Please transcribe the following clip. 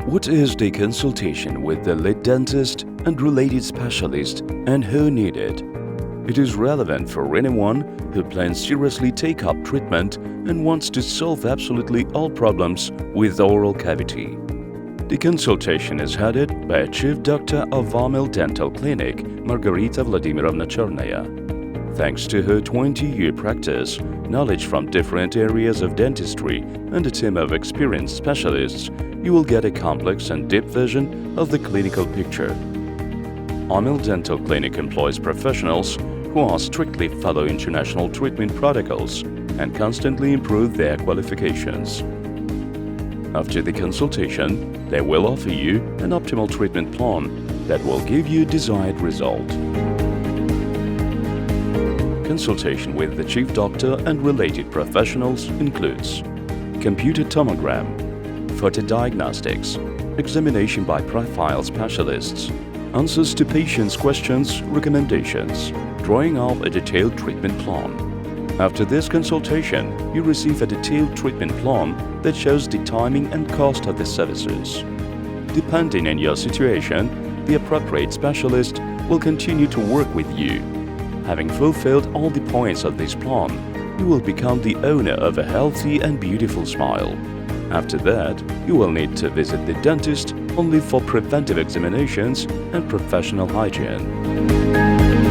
What is the consultation with the lead dentist and related specialist, and who need it? It is relevant for anyone who plans seriously take up treatment and wants to solve absolutely all problems with oral cavity. The consultation is headed by a Chief Doctor of Amel Dental Clinic, Margarita Vladimirovna Chernaya. Thanks to her 20-year practice, knowledge from different areas of dentistry, and a team of experienced specialists, you will get a complex and deep vision of the clinical picture. Amel Dental Clinic employs professionals who are strictly follow international treatment protocols and constantly improve their qualifications. After the consultation, they will offer you an optimal treatment plan that will give you desired result. Consultation with the chief doctor and related professionals includes computer tomogram, photodiagnostics, examination by profile specialists, answers to patients' questions, recommendations, drawing up a detailed treatment plan. After this consultation, you receive a detailed treatment plan that shows the timing and cost of the services. Depending on your situation, the appropriate specialist will continue to work with you. Having fulfilled all the points of this plan, you will become the owner of a healthy and beautiful smile. After that, you will need to visit the dentist only for preventive examinations and professional hygiene.